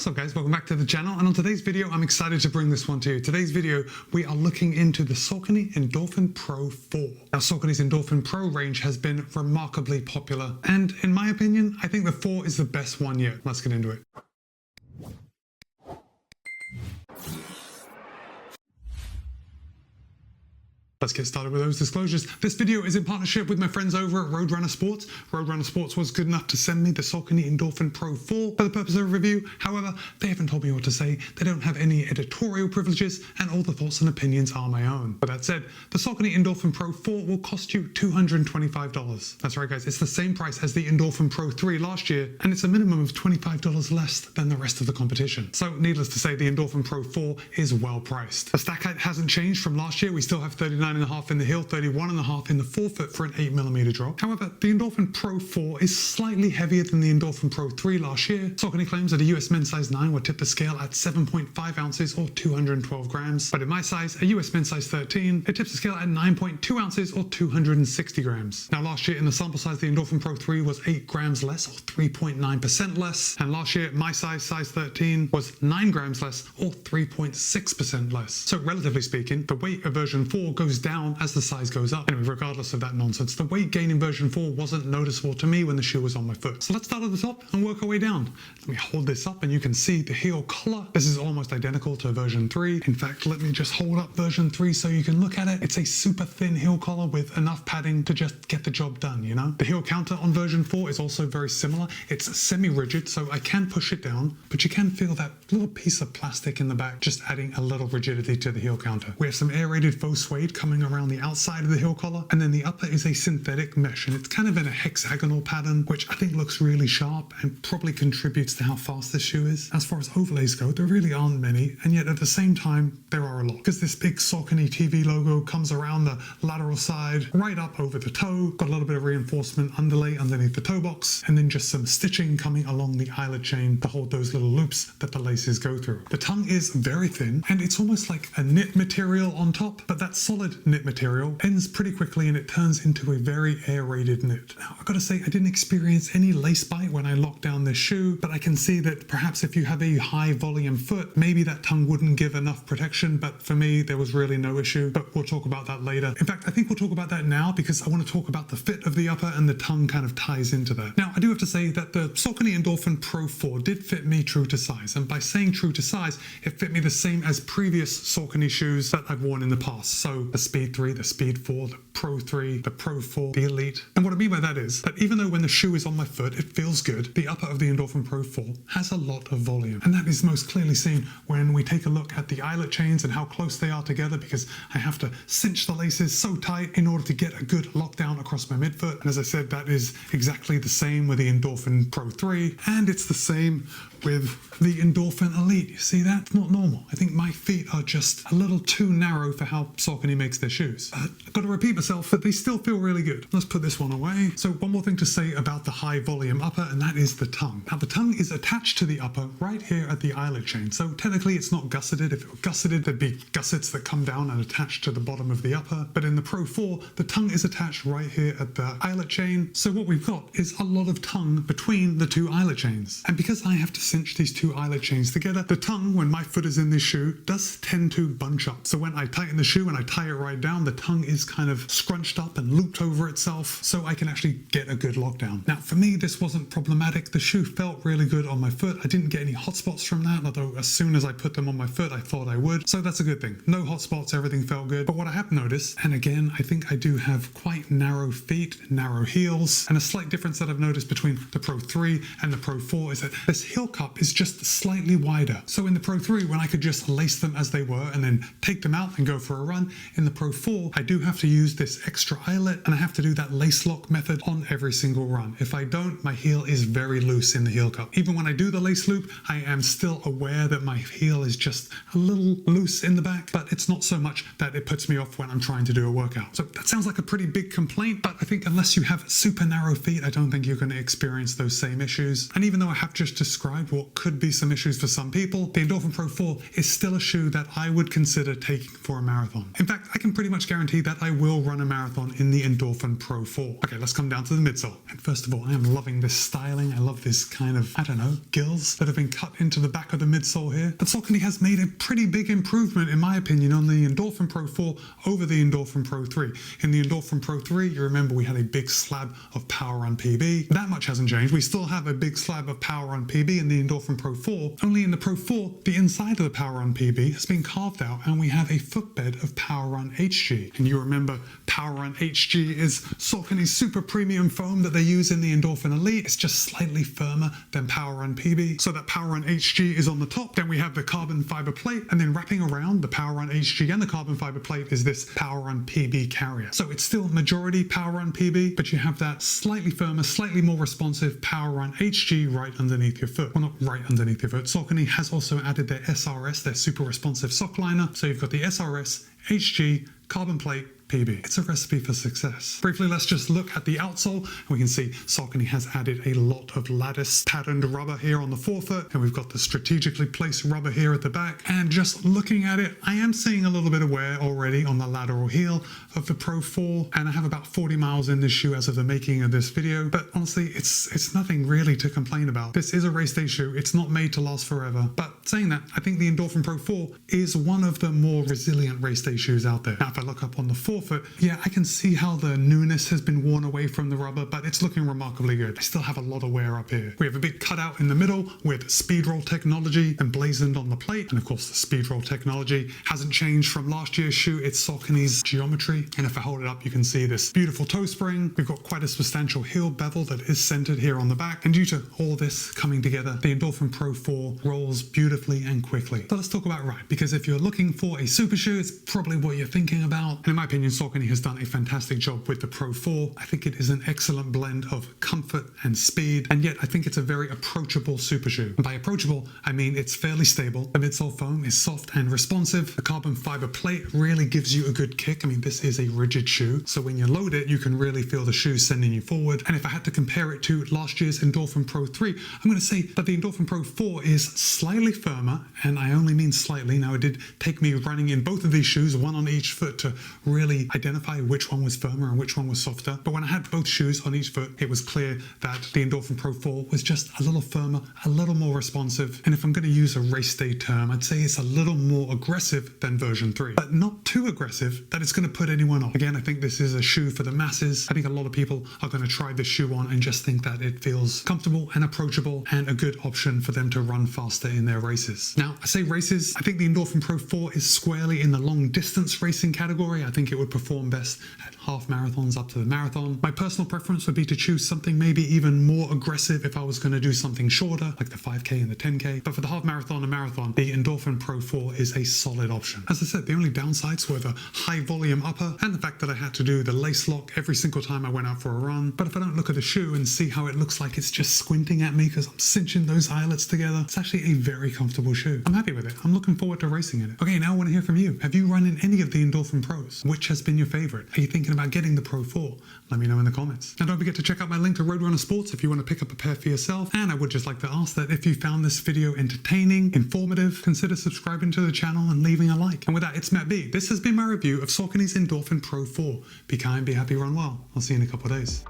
What's up guys, welcome back to the channel, and on today's video I'm excited to bring this one to you. Today's video we are looking into the Saucony Endorphin Pro 4. Now Saucony's Endorphin Pro range has been remarkably popular, and in my opinion I think the 4 is the best one yet. Let's get into it. Let's get started with those disclosures. This video is in partnership with my friends over at Roadrunner Sports. Roadrunner Sports was good enough to send me the Saucony Endorphin Pro 4 for the purpose of a review. However, they haven't told me what to say. They don't have any editorial privileges, and all the thoughts and opinions are my own. But that said, the Saucony Endorphin Pro 4 will cost you $225. That's right guys, it's the same price as the Endorphin Pro 3 last year, and it's a minimum of $25 less than the rest of the competition. So needless to say, the Endorphin Pro 4 is well priced. The stack height hasn't changed from last year. We still have 39.5 in the heel, 31.5 in the forefoot for an 8mm drop. However, the Endorphin Pro 4 is slightly heavier than the Endorphin Pro 3 last year. Saucony claims that a US men's size 9 would tip the scale at 7.5 ounces or 212 grams. But in my size, a US men's size 13, it tips the scale at 9.2 ounces or 260 grams. Now last year in the sample size, the Endorphin Pro 3 was 8 grams less or 3.9% less. And last year, my size 13, was 9 grams less or 3.6% less. So relatively speaking, the weight of version 4 goes down as the size goes up. Anyway, regardless of that nonsense, the weight gain in version 4 wasn't noticeable to me when the shoe was on my foot. So let's start at the top and work our way down. Let me hold this up and you can see the heel collar. This is almost identical to version 3. In fact, let me just hold up version 3 so you can look at it. It's a super thin heel collar with enough padding to just get the job done, you know? The heel counter on version 4 is also very similar. It's semi-rigid, so I can push it down, but you can feel that little piece of plastic in the back, just adding a little rigidity to the heel counter. We have some aerated faux suede coming around the outside of the heel collar, and then the upper is a synthetic mesh, and it's kind of in a hexagonal pattern, which I think looks really sharp and probably contributes to how fast this shoe is. As far as overlays go, there really aren't many, and yet at the same time there are a lot, because this big Saucony TV logo comes around the lateral side right up over the toe, got a little bit of reinforcement underlay underneath the toe box, and then just some stitching coming along the eyelet chain to hold those little loops that the laces go through. The tongue is very thin, and it's almost like a knit material on top, but that solid knit material ends pretty quickly and it turns into a very aerated knit. Now I've got to say, I didn't experience any lace bite when I locked down this shoe, but I can see that perhaps if you have a high volume foot, maybe that tongue wouldn't give enough protection, but for me there was really no issue, but we'll talk about that later. In fact, I think we'll talk about that now because I want to talk about the fit of the upper, and the tongue kind of ties into that. Now I do have to say that the Saucony Endorphin Pro 4 did fit me true to size, and by saying true to size, it fit me the same as previous Saucony shoes that I've worn in the past. So the Speed 3, the Speed 4, the Pro 3, the Pro 4, the Elite. And what I mean by that is that even though when the shoe is on my foot it feels good, the upper of the Endorphin Pro 4 has a lot of volume. And that is most clearly seen when we take a look at the eyelet chains and how close they are together, because I have to cinch the laces so tight in order to get a good lockdown across my midfoot. And as I said, that is exactly the same with the Endorphin Pro 3, and it's the same with the Endorphin Elite. You see that? It's not normal. I think my feet are just a little too narrow for how Saucony makes their shoes. I've got to repeat myself, but they still feel really good. Let's put this one away. So one more thing to say about the high volume upper, and that is the tongue. Now the tongue is attached to the upper right here at the eyelet chain. So technically it's not gusseted. If it were gusseted, there'd be gussets that come down and attach to the bottom of the upper. But in the Pro 4, the tongue is attached right here at the eyelet chain. So what we've got is a lot of tongue between the two eyelet chains. And because I have to cinch these two eyelet chains together, the tongue, when my foot is in this shoe, does tend to bunch up. So when I tighten the shoe and I tie it right down, the tongue is kind of scrunched up and looped over itself, so I can actually get a good lockdown. Now for me, this wasn't problematic. The shoe felt really good on my foot. I didn't get any hot spots from that, although as soon as I put them on my foot, I thought I would. So that's a good thing. No hot spots, everything felt good. But what I have noticed, and again, I think I do have quite narrow feet, narrow heels, and a slight difference that I've noticed between the Pro 3 and the Pro 4 is that this heel cup is just slightly wider. So in the Pro 3, when I could just lace them as they were and then take them out and go for a run, in the Pro 4, I do have to use this extra eyelet, and I have to do that lace lock method on every single run. If I don't, my heel is very loose in the heel cup. Even when I do the lace loop, I am still aware that my heel is just a little loose in the back, but it's not so much that it puts me off when I'm trying to do a workout. So that sounds like a pretty big complaint, but I think unless you have super narrow feet, I don't think you're going to experience those same issues. And even though I have just described what could be some issues for some people, the Endorphin Pro 4 is still a shoe that I would consider taking for a marathon. In fact, I can pretty much guarantee that I will run a marathon in the Endorphin Pro 4. Okay, let's come down to the midsole. And first of all, I am loving this styling. I love this kind of, I don't know, gills that have been cut into the back of the midsole here. But Saucony has made a pretty big improvement, in my opinion, on the Endorphin Pro 4 over the Endorphin Pro 3. In the Endorphin Pro 3, you remember we had a big slab of PWRRUN PB. That much hasn't changed. We still have a big slab of PWRRUN PB in the Endorphin Pro 4. Only in the Pro 4, the inside of the PWRRUN PB has been carved out and we have a footbed of PWRRUN HG. And you remember PWRRUN HG is Saucony's super premium foam that they use in the Endorphin Elite. It's just slightly firmer than PWRRUN PB. So that PWRRUN HG is on the top. Then we have the carbon fiber plate, and then wrapping around the PWRRUN HG and the carbon fiber plate is this PWRRUN PB carrier. So it's still majority PWRRUN PB, but you have that slightly firmer, slightly more responsive PWRRUN HG right underneath your foot. Well, not right underneath your foot. Saucony has also added their SRS, their super responsive sock liner. So you've got the SRS, HG, carbon plate, PB. It's a recipe for success. Briefly, let's just look at the outsole. We can see Saucony has added a lot of lattice patterned rubber here on the forefoot, and we've got the strategically placed rubber here at the back. And just looking at it, I am seeing a little bit of wear already on the lateral heel of the Pro 4, and I have about 40 miles in this shoe as of the making of this video. But honestly, it's nothing really to complain about. This is a race day shoe. It's not made to last forever. But saying that, I think the Endorphin Pro 4 is one of the more resilient race day shoes out there. Now, if I look up on the forefoot, yeah, I can see how the newness has been worn away from the rubber, but it's looking remarkably good. I still have a lot of wear up here. We have a big cutout in the middle with Speedroll technology emblazoned on the plate. And of course, the Speedroll technology hasn't changed from last year's shoe. It's Saucony's geometry. And if I hold it up, you can see this beautiful toe spring. We've got quite a substantial heel bevel that is centered here on the back. And due to all this coming together, the Endorphin Pro 4 rolls beautifully and quickly. So let's talk about ride, because if you're looking for a super shoe, it's probably what you're thinking about. And in my opinion, Saucony has done a fantastic job with the Pro 4. I think it is an excellent blend of comfort and speed, and yet I think it's a very approachable super shoe. And by approachable, I mean it's fairly stable. The midsole foam is soft and responsive. The carbon fiber plate really gives you a good kick. I mean, this is a rigid shoe, so when you load it, you can really feel the shoe sending you forward. And if I had to compare it to last year's Endorphin Pro 3, I'm going to say that the Endorphin Pro 4 is slightly firmer, and I only mean slightly. Now, it did take me running in both of these shoes, one on each foot, to really identify which one was firmer and which one was softer. But when I had both shoes on each foot, it was clear that the Endorphin Pro 4 was just a little firmer, a little more responsive. And if I'm going to use a race day term, I'd say it's a little more aggressive than version 3, but not too aggressive that it's going to put anyone off. Again, I think this is a shoe for the masses. I think a lot of people are going to try this shoe on and just think that it feels comfortable and approachable and a good option for them to run faster in their races. Now, I say races, I think the Endorphin Pro 4 is squarely in the long distance racing category. I think it would perform best at half marathons up to the marathon. My personal preference would be to choose something maybe even more aggressive if I was going to do something shorter, like the 5K and the 10K. But for the half marathon and marathon, the Endorphin Pro 4 is a solid option. As I said, the only downsides were the high volume upper and the fact that I had to do the lace lock every single time I went out for a run. But if I don't look at the shoe and see how it looks like it's just squinting at me because I'm cinching those eyelets together, it's actually a very comfortable shoe. I'm happy with it. I'm looking forward to racing in it. Okay, now I want to hear from you. Have you run in any of the Endorphin Pros? Which has been your favorite? Are you thinking about getting the Pro 4? Let me know in the comments. And don't forget to check out my link to Roadrunner Sports if you want to pick up a pair for yourself. And I would just like to ask that if you found this video entertaining, informative, consider subscribing to the channel and leaving a like. And with that, it's Matt B. This has been my review of Saucony's Endorphin Pro 4. Be kind, be happy, run well. I'll see you in a couple of days.